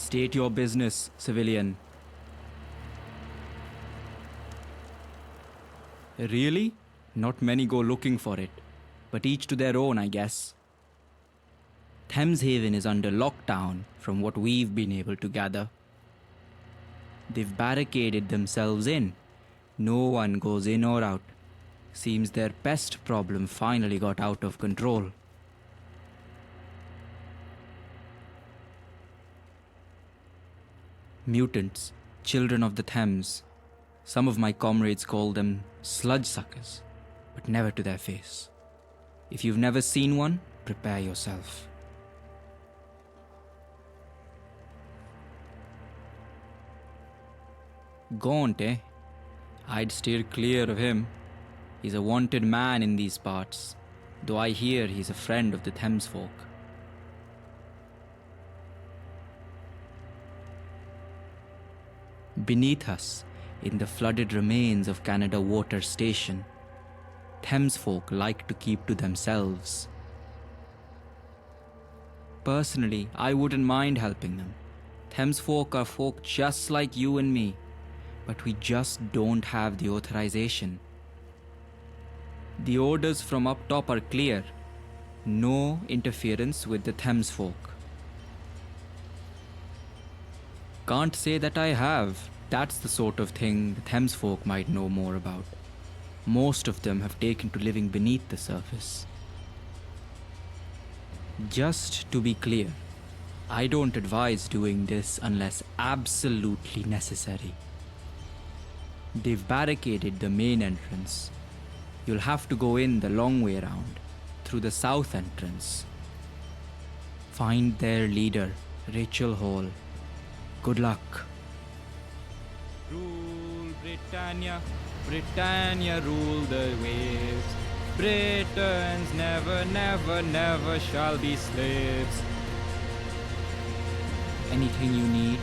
State your business, civilian. Really? Not many go looking for it. but each to their own, I guess. Thameshaven is under lockdown from what we've been able to gather. They've barricaded themselves in. No one goes in or out. Seems their pest problem finally got out of control. Mutants, children of the Thames. Some of my comrades call them sludge suckers, but never to their face. If you've never seen one, prepare yourself. Gaunt, eh? I'd steer clear of him. He's a wanted man in these parts, though I hear he's a friend of the Thames folk. Beneath us, in the flooded remains of Canada Water Station, Thames folk like to keep to themselves. Personally, I wouldn't mind helping them. Thames folk are folk just like you and me, but we just don't have the authorization. The orders from up top are clear. No interference with the Thames folk. Can't say that I have. That's the sort of thing the Thames folk might know more about. Most of them have taken to living beneath the surface. Just to be clear, I don't advise doing this unless absolutely necessary. They've barricaded the main entrance. You'll have to go in the long way around, through the south entrance. Find their leader, Rachel Hall. Good luck. Rule Britannia, Britannia rule the waves. Britons never, never, never shall be slaves. Anything you need?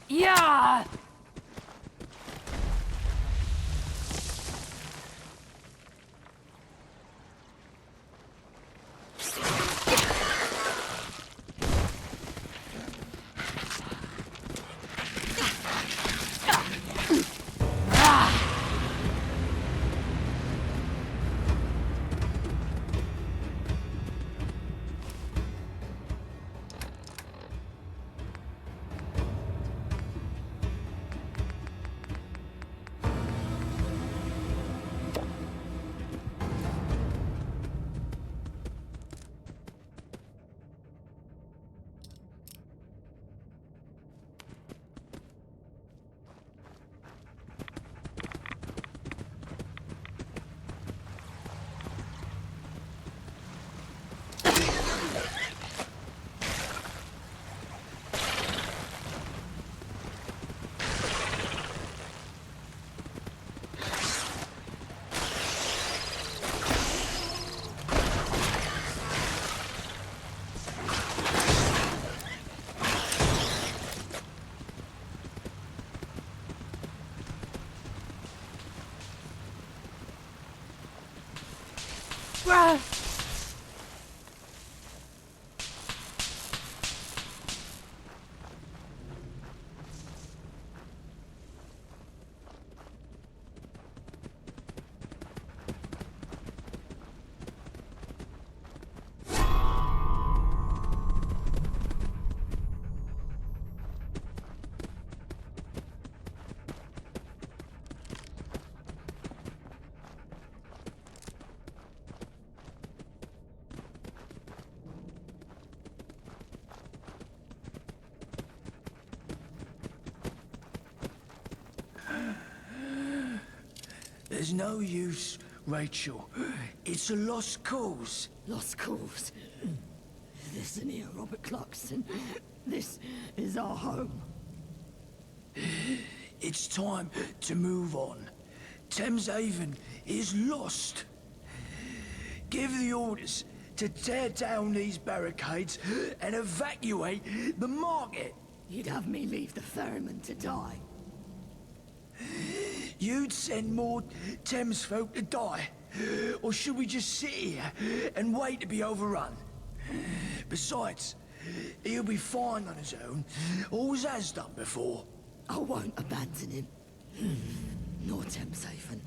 Yeah! Bruh! There's no use, Rachel. It's a lost cause. Lost cause. Listen here, Robert Clarkson. This is our home. It's time to move on. Thameshaven is lost. Give the orders to tear down these barricades and evacuate the market. You'd have me leave the ferryman to die. You'd send more Thames folk to die. Or should we just sit here and wait to be overrun? Besides, he'll be fine on his own. Always has done before. I won't abandon him. Nor Thameshaven.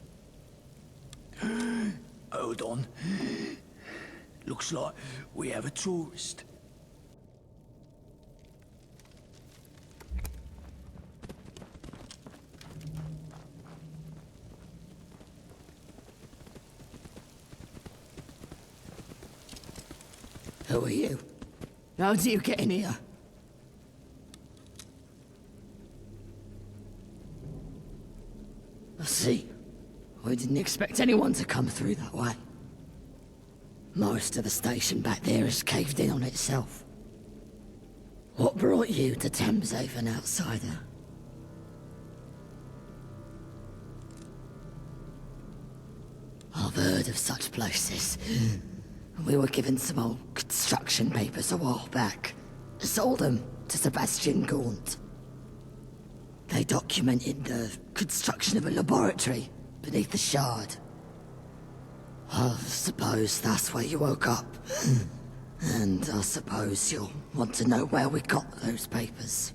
Hold on. Looks like we have a tourist. Who are you? How do you get in here? I see. We didn't expect anyone to come through that way. Most of the station back there is caved in on itself. What brought you to Thameshaven, outsider? I've heard of such places. We were given some old construction papers a while back. Sold them to Sebastian Gaunt. They documented the construction of a laboratory beneath the Shard. I suppose that's where you woke up. And I suppose you'll want to know where we got those papers.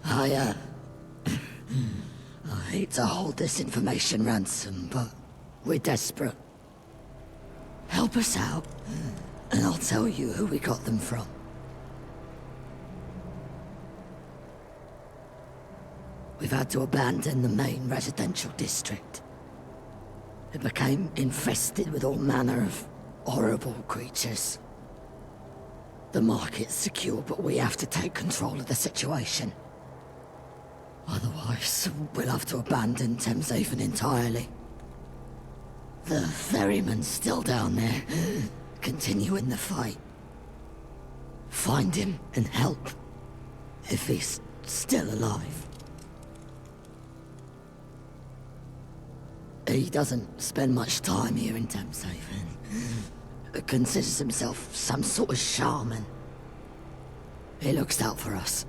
I hate to hold this information ransom, but we're desperate. Help us out, and I'll tell you who we got them from. We've had to abandon the main residential district. It became infested with all manner of horrible creatures. The market's secure, but we have to take control of the situation. Otherwise, we'll have to abandon Thameshaven entirely. The ferryman's still down there, continuing the fight. Find him and help, if he's still alive. He doesn't spend much time here in Thameshaven. Considers himself some sort of shaman. He looks out for us.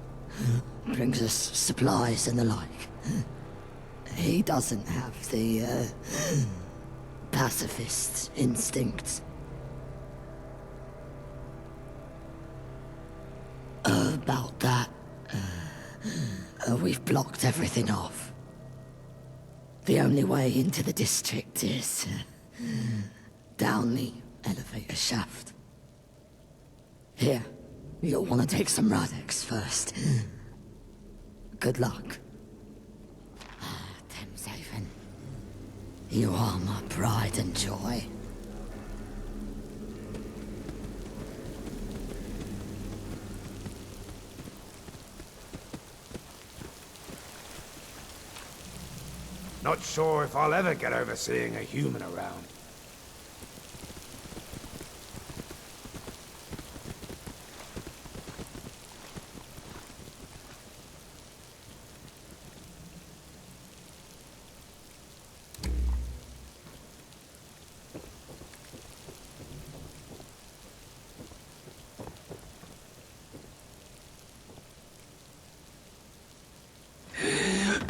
Brings us supplies and the like. He doesn't have the, pacifist instinct. About that, we've blocked everything off. The only way into the district is down the elevator shaft. Here, you'll want to take some Radex first. Good luck. Thameshaven. You are my pride and joy. Not sure if I'll ever get over seeing a human around.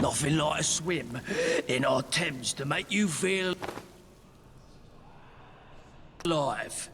Nothing like a swim in our Thames to make you feel alive.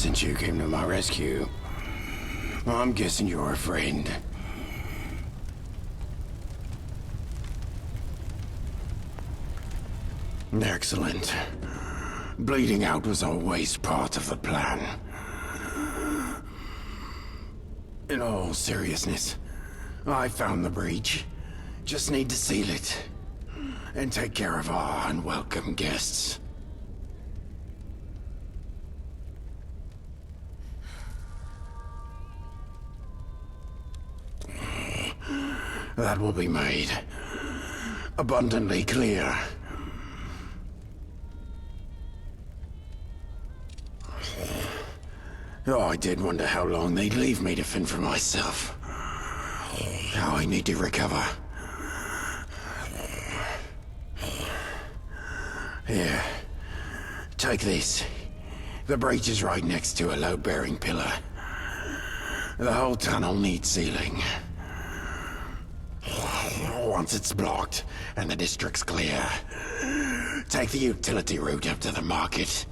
since you came to my rescue. I'm guessing you're a friend. Excellent. Bleeding out was always part of the plan. In all seriousness, I found the breach. Just need to seal it. And take care of our unwelcome guests. That will be made abundantly clear. Oh, I did wonder how long they'd leave me to fend for myself. Now I need to recover. Here, take this. The breach is right next to a load-bearing pillar. The whole tunnel needs sealing. Once it's blocked and the district's clear, take the utility route up to the market.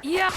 Yeah.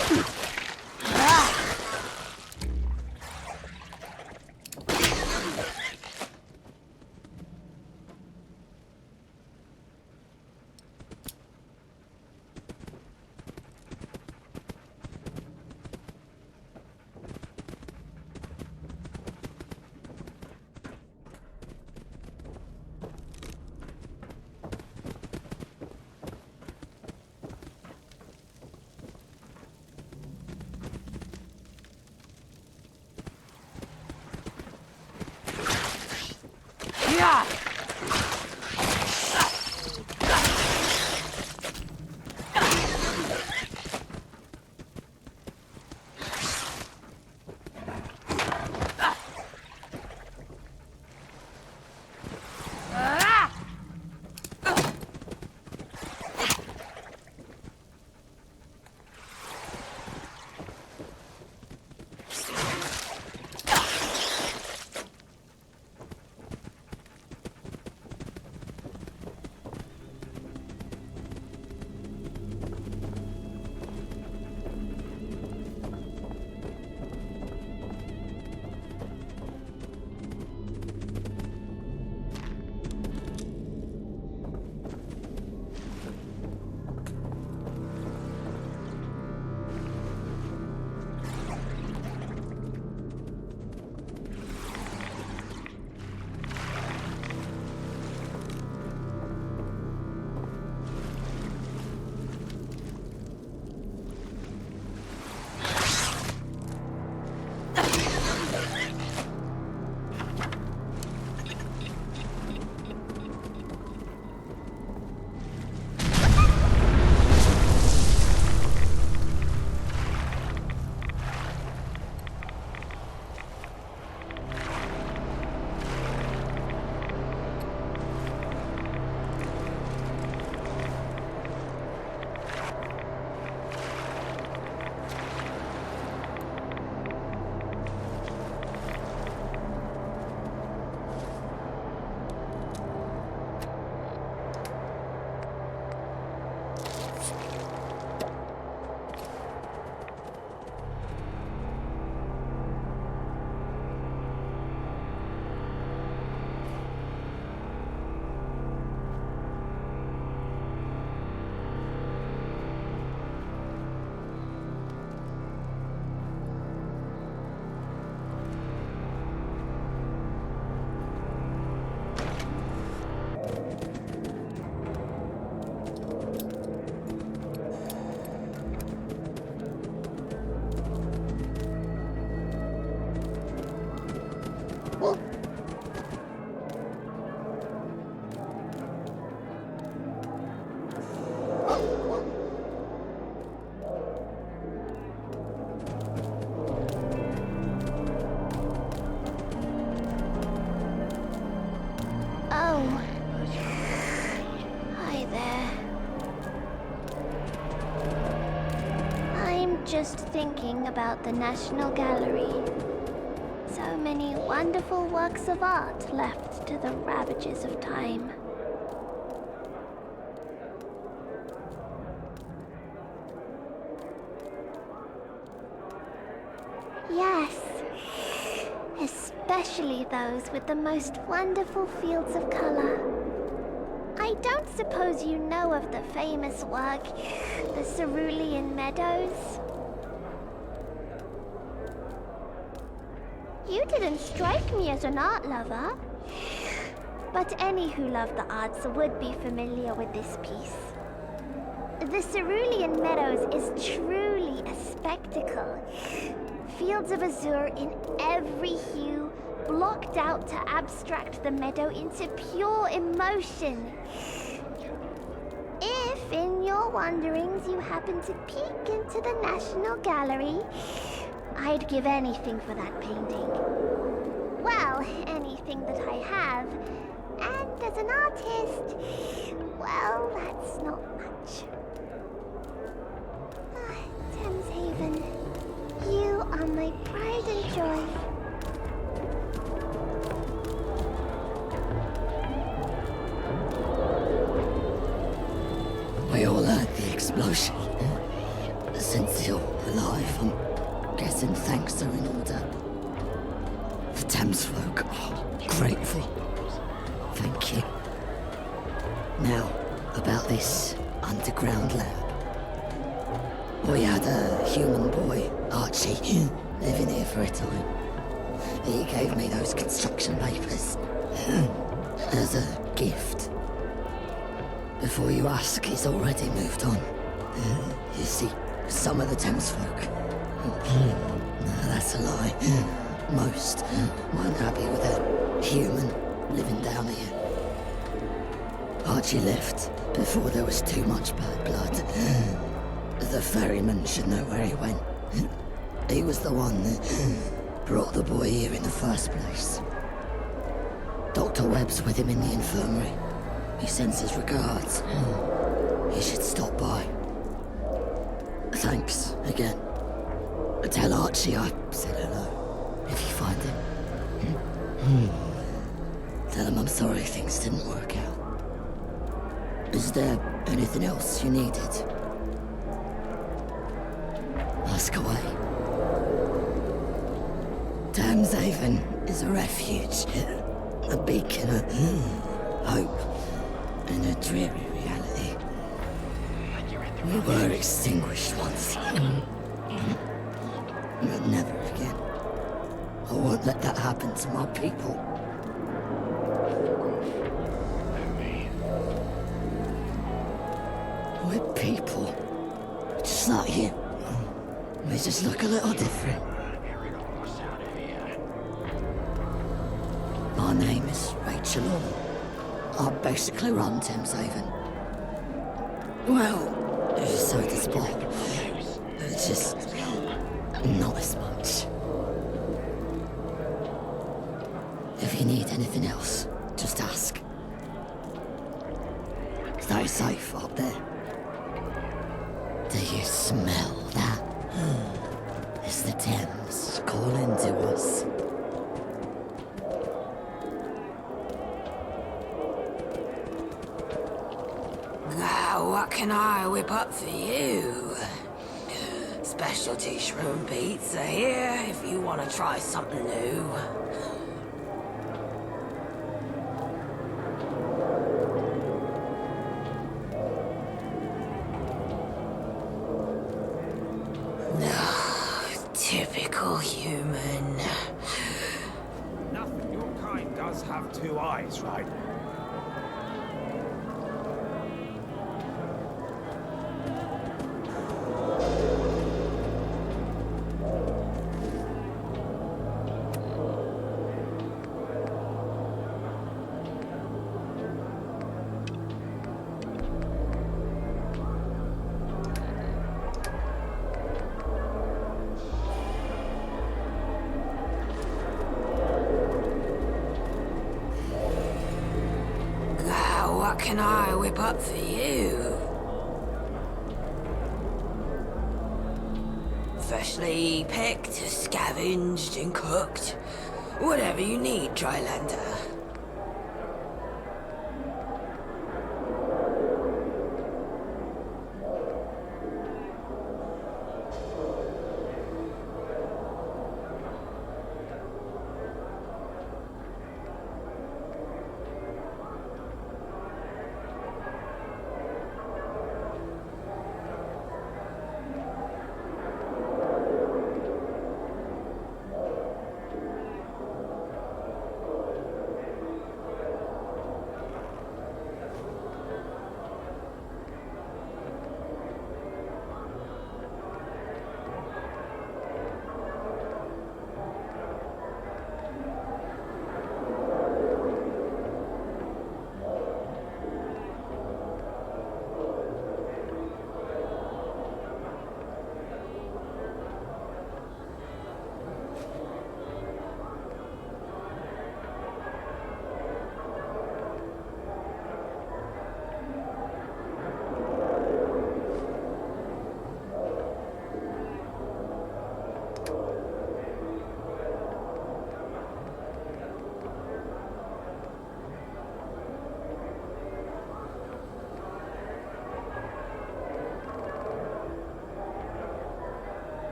Just thinking about the National Gallery. So many wonderful works of art left to the ravages of time. Yes, especially those with the most wonderful fields of color. I don't suppose you know of the famous work, the Cerulean Meadows? You didn't strike me as an art lover. But any who love the arts would be familiar with this piece. The Cerulean Meadows is truly a spectacle. Fields of azure in every hue, blocked out to abstract the meadow into pure emotion. If, in your wanderings, you happen to peek into the National Gallery, I'd give anything for that painting. Well, anything that I have. And as an artist, well, that's not much. Thameshaven, you are my pride and joy. We all heard the explosion. Since you're alive, I'm guessing thanks are in order. The Thames folk are grateful. Thank you. Now, about this underground lab. We had a human boy, Archie, living here for a time. He gave me those construction papers as a gift. Before you ask, he's already moved on. You see, some of the Thames folk... No, that's a lie. Most weren't happy with a human living down here. Archie left before there was too much bad blood. The ferryman should know where he went. He was the one that brought the boy here in the first place. Dr. Webb's with him in the infirmary. He sends his regards. He should stop by. Thanks, again. Tell Archie I said hello, if you find him. Tell him I'm sorry things didn't work out. Is there anything else you needed? Ask away. Thameshaven is a refuge, a beacon of hope in a dreary reality. We were extinguished once, but never again. I won't let that happen to my people. We're people, just like you. We just look a little different. My name is Rachel. I basically run Thameshaven. Well, so to speak. It's just not as much. If you need anything else, just ask. Stay safe up there. Do you smell that? It's the Thames calling to us. What can I whip up for you? Specialty shroom pizza here if you want to try something new. Typical human. Nothing your kind does have two eyes, right? What can I whip up for you? Freshly picked, scavenged and cooked. Whatever you need, Drylander.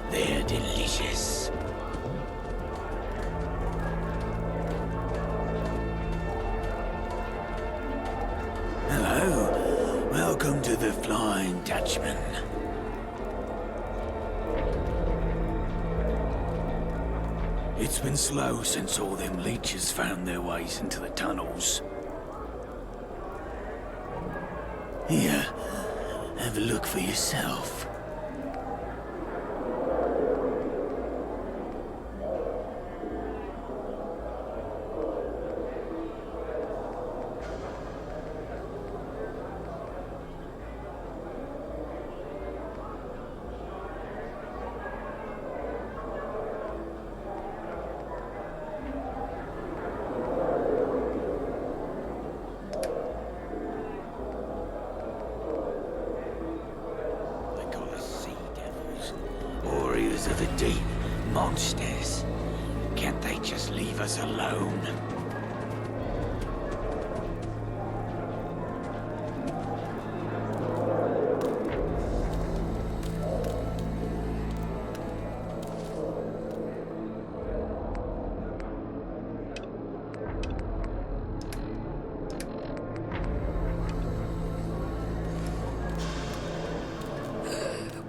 They're delicious. Hello. Welcome to the Flying Dutchman. It's been slow since all them leeches found their ways into the tunnels. Here, Have a look for yourself. Warriors of the deep, monsters. Can't they just leave us alone?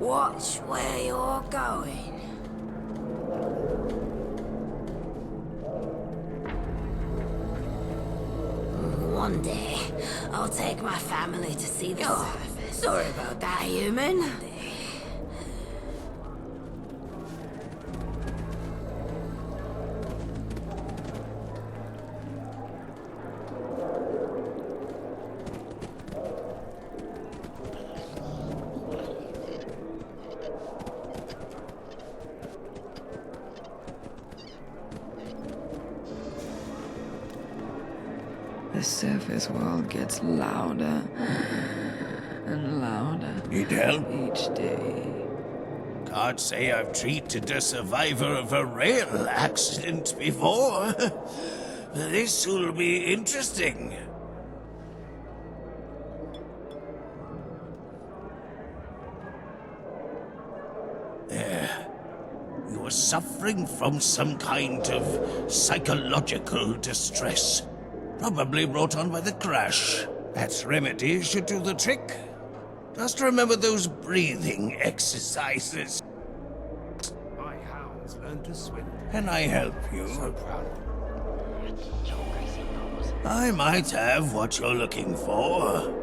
Watch where you're going. One day, I'll take my family to see the surface. Sorry about that, human. The surface world gets louder and louder Need help? each day. Can't say I've treated a survivor of a rail accident before. This will be interesting. You are suffering from some kind of psychological distress. Probably brought on by the crash. That remedy should do the trick. Just remember those breathing exercises. My hounds learned to swim. Can I help you? So proud of them. I might have what you're looking for.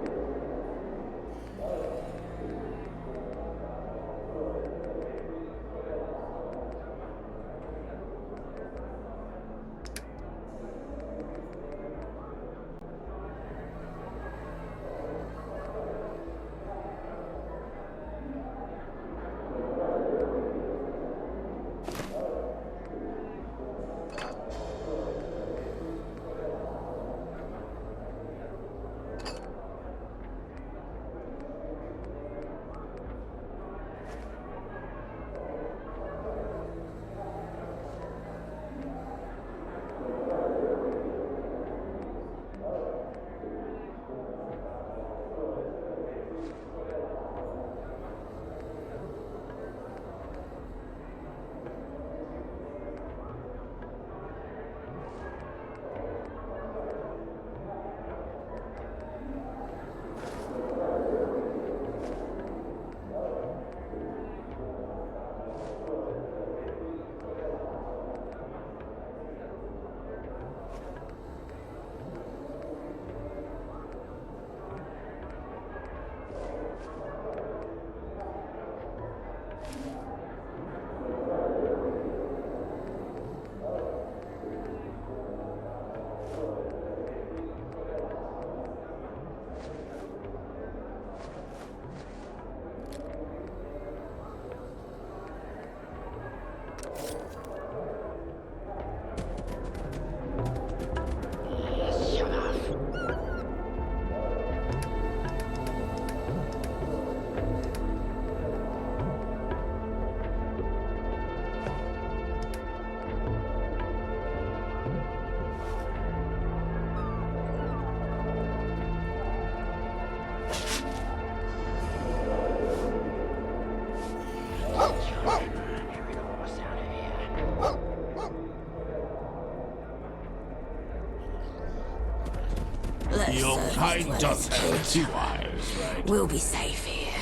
Your kind does have 2 eyes, right? We'll be safe here.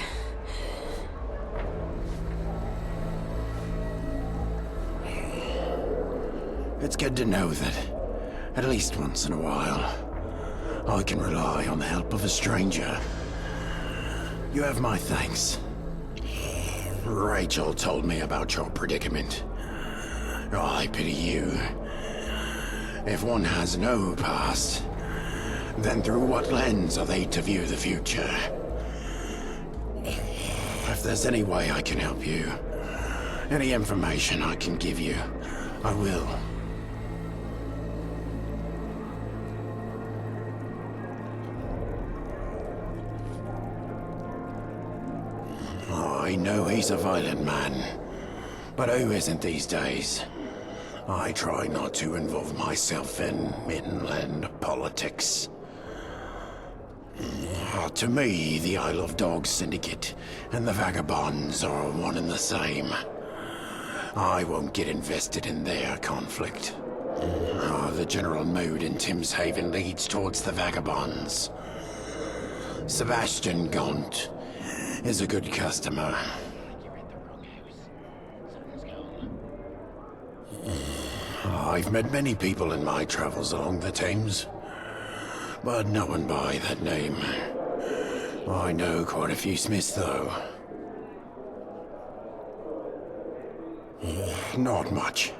It's good to know that, at least once in a while, I can rely on the help of a stranger. You have my thanks. Rachel told me about your predicament. I pity you. If one has no past, then through what lens are they to view the future? If there's any way I can help you, any information I can give you, I will. I know he's a violent man, but who isn't these days? I try not to involve myself in inland politics. To me, the Isle of Dogs Syndicate and the Vagabonds are one and the same. I won't get invested in their conflict. The general mood in Thameshaven leads towards the Vagabonds. Sebastian Gaunt is a good customer. I've met many people in my travels along the Thames, but no one by that name. I know quite a few Smiths, though. Not much.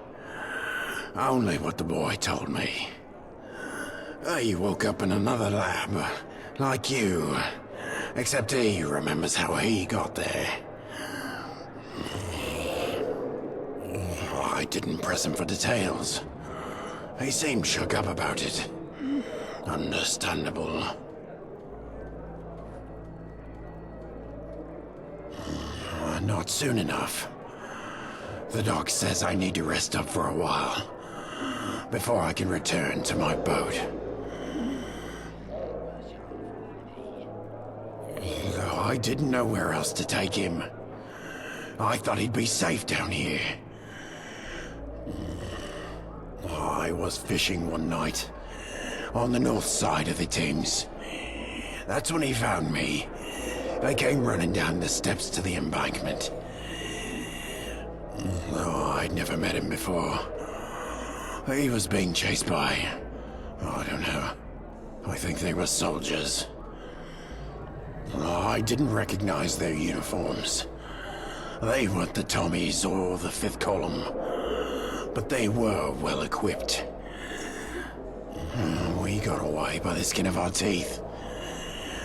Only what the boy told me. He woke up in another lab, like you, except he remembers how he got there. I didn't press him for details. He seemed shook up about it. Understandable. Not soon enough. The doc says I need to rest up for a while, before I can return to my boat. I didn't know where else to take him. I thought he'd be safe down here. I was fishing one night, on the north side of the Thames. That's when he found me. I came running down the steps to the embankment. I'd never met him before. He was being chased by... I don't know. I think they were soldiers. I didn't recognize their uniforms. They weren't the Tommies or the 5th Column, but they were well equipped. We got away by the skin of our teeth.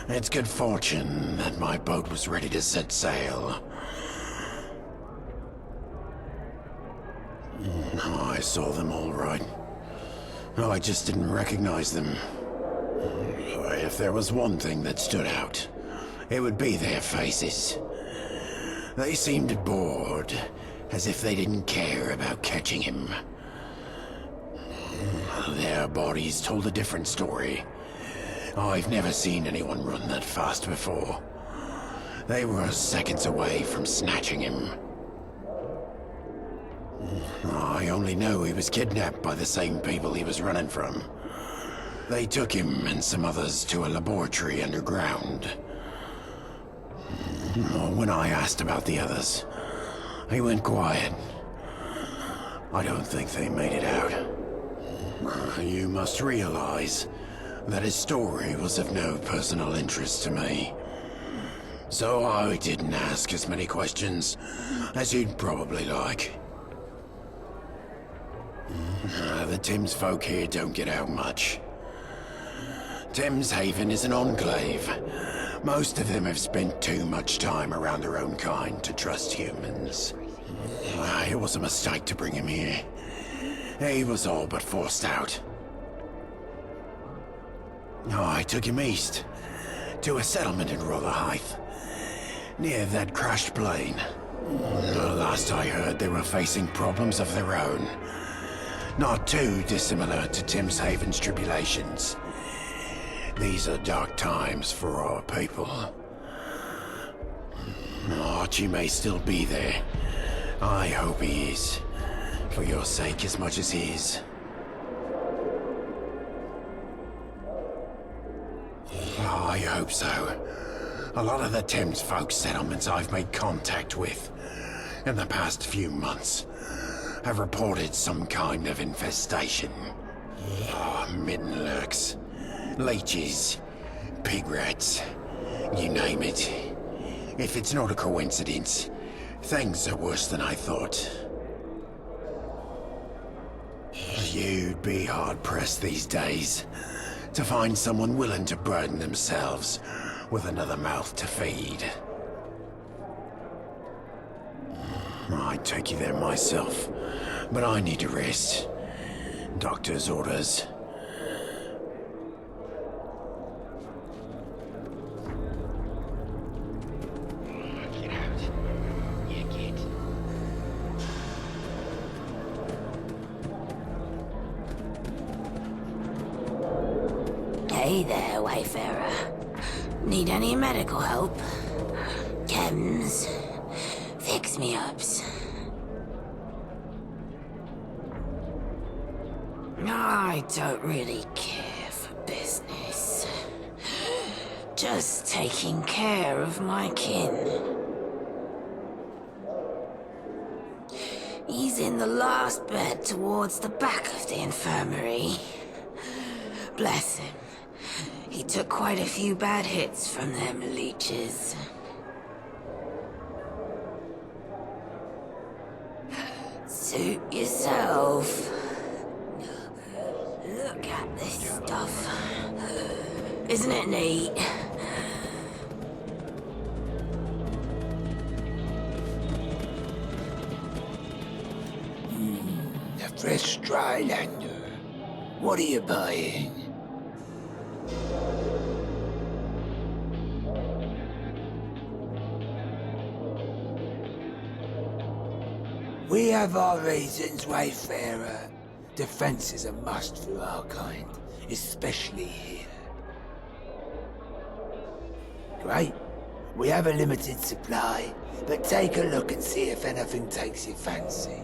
It's good fortune that my boat was ready to set sail. I saw them all right. I just didn't recognize them. If there was one thing that stood out, it would be their faces. They seemed bored, as if they didn't care about catching him. Their bodies told a different story. I've never seen anyone run that fast before. They were seconds away from snatching him. I only know he was kidnapped by the same people he was running from. They took him and some others to a laboratory underground. When I asked about the others, he went quiet. I don't think they made it out. You must realize that his story was of no personal interest to me. So I didn't ask as many questions as you'd probably like. The Thames folk here don't get out much. Thameshaven is an enclave. Most of them have spent too much time around their own kind to trust humans. It was a mistake to bring him here. He was all but forced out. I took him east, to a settlement in Rotherhithe, near that crashed plane. Last I heard, they were facing problems of their own. Not too dissimilar to Thameshaven's tribulations. These are dark times for our people. Archie may still be there. I hope he is. For your sake as much as his. I hope so. A lot of the Thames folk settlements I've made contact with in the past few months have reported some kind of infestation. Midden lurks, leeches, pig rats, you name it. If it's not a coincidence, things are worse than I thought. You'd be hard-pressed these days to find someone willing to burden themselves with another mouth to feed. I'd take you there myself, but I need to rest. Doctor's orders. Get out. You kid. Hey there, Wayfarer. Need any medical help? Chems. Fix-me-ups. I don't really care for business. Just taking care of my kin. He's in the last bed towards the back of the infirmary. Bless him. He took quite a few bad hits from them leeches. Suit yourself. Look at this stuff. Isn't it neat? A fresh Drylander. What are you buying? We have our reasons, Wayfarer. Defense is a must for our kind, especially here. Great. We have a limited supply, but take a look and see if anything takes your fancy.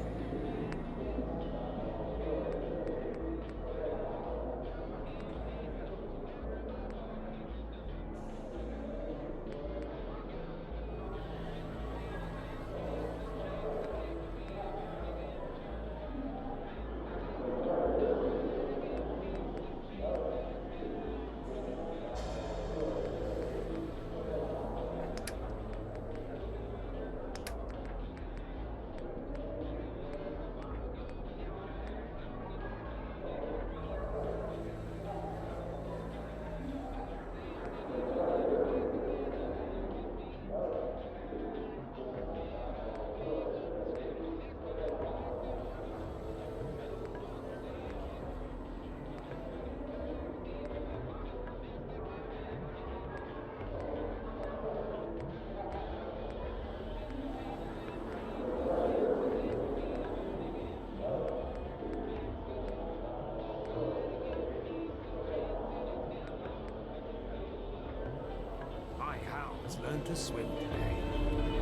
Has learned to swim today.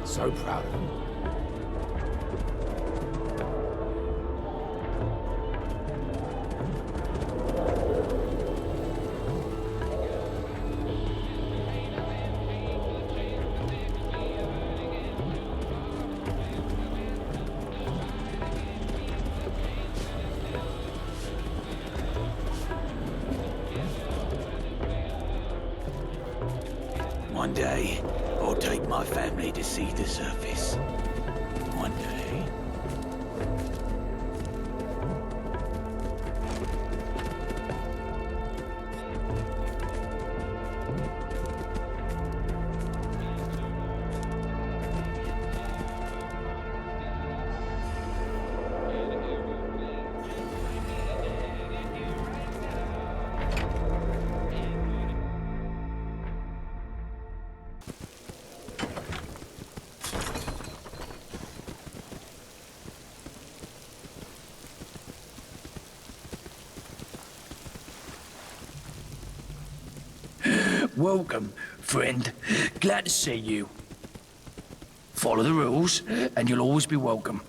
So proud of him. One day, I'll take my family to see the surface. One day. Welcome, friend. Glad to see you. Follow the rules, and you'll always be welcome.